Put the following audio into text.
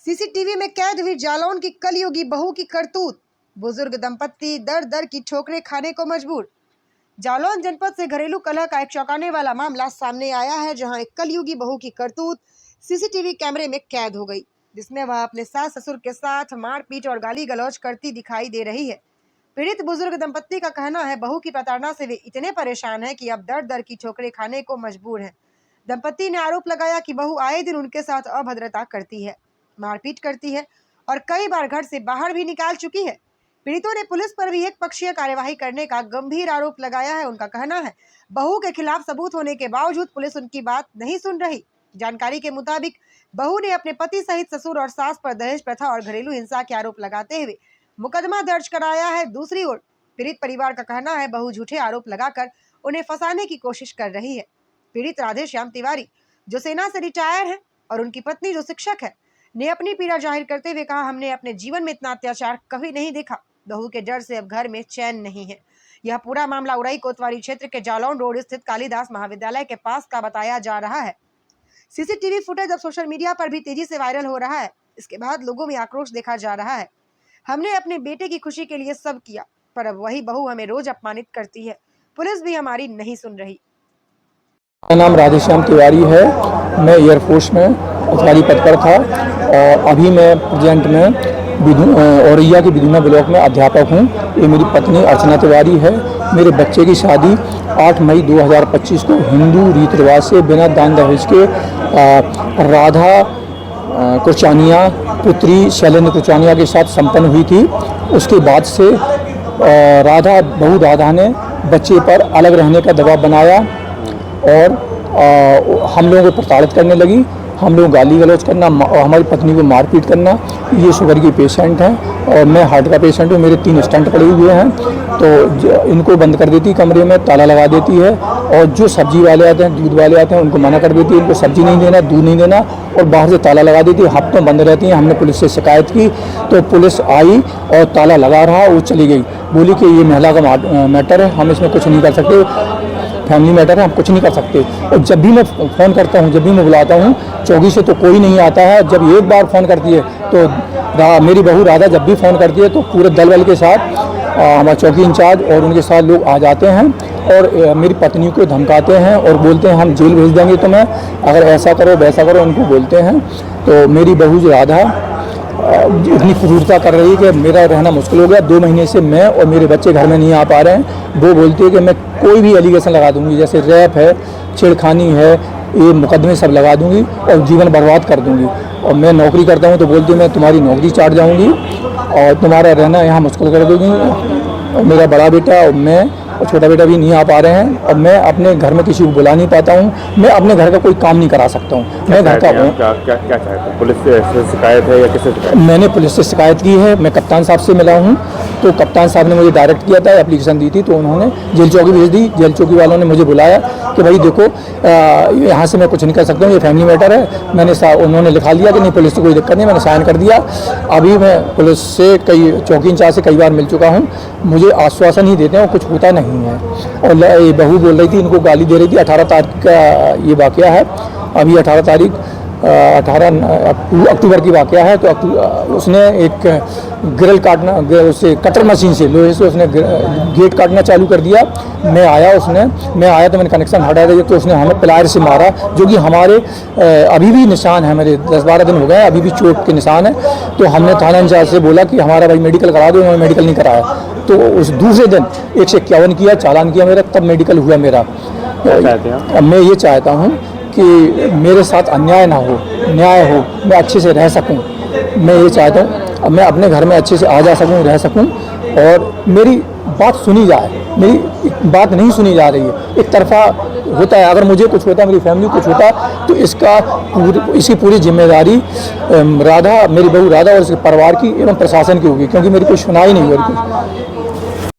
CCTV में कैद हुई जालौन की कलयुगी बहू की करतूत। बुजुर्ग दंपत्ति दर दर की ठोकरें खाने को मजबूर। जालौन जनपद से घरेलू कलह का एक चौंकाने वाला मामला सामने आया है, जहां एक कलयुगी बहू की करतूत सीसीटीवी कैमरे में कैद हो गई, जिसमें वह अपने सास ससुर के साथ मारपीट और गाली गलौज करती दिखाई दे रही है। पीड़ित बुजुर्ग दंपत्ति का कहना है, बहू की प्रताड़ना से वे इतने परेशान हैं कि अब दर दर की ठोकरें खाने को मजबूर हैं। दंपत्ति ने आरोप लगाया कि बहू आए दिन उनके साथ अभद्रता करती है, मारपीट करती है और कई बार घर से बाहर भी निकाल चुकी है। पीड़ितों ने पुलिस पर भी एक पक्षीय कार्यवाही करने का गंभीर आरोप लगाया है। उनका कहना है, बहू के खिलाफ सबूत होने के बावजूद पुलिस उनकी बात नहीं सुन रही। जानकारी के मुताबिक बहू ने अपने पति सहित ससुर और सास पर दहेज प्रथा और घरेलू हिंसा के आरोप लगाते हुए मुकदमा दर्ज कराया है। दूसरी ओर पीड़ित परिवार का कहना है, बहू झूठे आरोप लगाकर उन्हें फंसाने की कोशिश कर रही है। पीड़ित राधे श्याम तिवारी, जो सेना से रिटायर है, और उनकी पत्नी, जो शिक्षक है, ने अपनी पीड़ा जाहिर करते हुए कहा, हमने अपने जीवन में इतना अत्याचार कभी नहीं देखा। बहू के डर से अब घर में चैन नहीं है। यह पूरा मामला उड़ाई कोतवाली क्षेत्र के जालौन रोड स्थित कालिदास महाविद्यालय के पास का बताया जा रहा है। सीसीटीवी फुटेज अब सोशल मीडिया पर भी तेजी से वायरल हो रहा है। इसके बाद लोगों में आक्रोश देखा जा रहा है। हमने अपने बेटे की खुशी के लिए सब किया, पर अब वही बहू हमें रोज अपमानित करती है। पुलिस भी हमारी नहीं सुन रही। मेरा नाम राधे श्याम तिवारी है। मैं एयरफोर्स में अधिकारी पद पर था और अभी मैं प्रेजेंट में औरैया के बिदुना ब्लॉक में अध्यापक हूँ। ये मेरी पत्नी अर्चना तिवारी है। मेरे बच्चे की शादी 8 मई 2025 को हिंदू रीति रिवाज से बिना दान दहेज के राधा कुरचानिया पुत्री शैलेंद्र कुरचानिया के साथ संपन्न हुई थी। उसके बाद से बहू राधा ने बच्चे पर अलग रहने का दबाव बनाया और हम लोगों को प्रताड़ित करने लगी। हम लोग गाली गलौज करना और हमारी पत्नी को मारपीट करना। ये शुगर की पेशेंट हैं और मैं हार्ट का पेशेंट हूँ। मेरे 3 स्टंट पड़े हुए हैं, तो इनको बंद कर देती, कमरे में ताला लगा देती है। और जो सब्जी वाले आते हैं, दूध वाले आते हैं, उनको मना कर देती है, उनको सब्जी नहीं देना, दूध नहीं देना, और बाहर से ताला लगा देती है। हफ्तों बंद रहती हैं। हमने पुलिस से शिकायत की तो पुलिस आई और ताला लगा रहा, वो चली गई। बोली कि ये महिला का मैटर है, हम इसमें कुछ नहीं कर सकते, फैमिली मैटर है, हम कुछ नहीं कर सकते। और जब भी मैं फ़ोन करता हूँ, जब भी मैं बुलाता हूँ चौकी से, तो कोई नहीं आता है। जब एक बार फ़ोन करती है तो मेरी बहू राधा जब भी फ़ोन करती है तो पूरे दल बल के साथ हमारा चौकी इंचार्ज और उनके साथ लोग आ जाते हैं और मेरी पत्नी को धमकाते हैं और बोलते हैं हम जेल भेज देंगे तुम्हें, अगर ऐसा करो वैसा करो, उनको बोलते हैं। तो मेरी बहू जो राधा इतनी क्रूरता कर रही है कि मेरा रहना मुश्किल हो गया। 2 महीने से मैं और मेरे बच्चे घर में नहीं आ पा रहे हैं। वो बोलती है कि मैं कोई भी एलिगेशन लगा दूंगी, जैसे रैप है, छेड़खानी है, ये मुकदमे सब लगा दूंगी और जीवन बर्बाद कर दूंगी। और मैं नौकरी करता हूं तो बोलती है मैं तुम्हारी नौकरी चाट जाऊंगी और तुम्हारा रहना यहाँ मुश्किल कर दूंगी। और मेरा बड़ा बेटा और मैं और छोटा बेटा भी नहीं आ पा रहे हैं और मैं अपने घर में किसी को बुला नहीं पाता हूँ। मैं अपने घर का कोई काम नहीं करा सकता हूँ। मैं घर का क्या चाहते हैं? पुलिस से शिकायत है या किससे शिकायत? मैंने पुलिस से शिकायत की है। मैं कप्तान साहब से मिला हूँ, तो कप्तान साहब ने मुझे डायरेक्ट किया था, एप्लीकेशन दी थी, तो उन्होंने जेल चौकी भेज दी। जेल चौकी वालों ने मुझे बुलाया कि भाई देखो यहाँ से मैं कुछ नहीं कर सकता हूँ, ये फैमिली मैटर है। उन्होंने लिखा लिया कि नहीं, पुलिस से कोई दिक्कत नहीं, मैंने साइन कर दिया। अभी मैं पुलिस से चौकी इंचार्ज से कई बार मिल चुका हूँ, मुझे आश्वासन ही देते हैं और कुछ होता नहीं है। और ये बहू बोल रही थी, इनको गाली दे रही थी। 18 तारीख का ये वाक़या है। अभी 18 अक्टूबर की वाक़या है। तो उसने एक ग्रिल काटना, उससे कटर मशीन से, लोहे से उसने गेट काटना चालू कर दिया। मैं आया तो मैंने कनेक्शन हटा दिया, तो उसने हमें प्लायर से मारा, जो कि हमारे अभी भी निशान है, मेरे 10-12 दिन हो गए, अभी भी चोट के निशान है। तो हमने थाना इंचार्ज से बोला कि हमारा भाई मेडिकल करा दो, उन्होंने मेडिकल नहीं कराया। तो उस दूसरे दिन 151 किया, चालान किया मेरा, तब मेडिकल हुआ मेरा। तो मैं ये चाहता हूँ कि मेरे साथ अन्याय ना हो, न्याय हो, मैं अच्छे से रह सकूं। मैं ये चाहता हूँ मैं अपने घर में अच्छे से आ जा सकूं, रह सकूं और मेरी बात सुनी जाए। मेरी बात नहीं सुनी जा रही है, एक तरफा होता है। अगर मुझे कुछ होता, मेरी फैमिली कुछ होता, तो इसकी पूरी जिम्मेदारी मेरी बहू राधा और इसके परिवार की एवं प्रशासन की होगी, क्योंकि मेरी कोई सुनाई नहीं हो रही।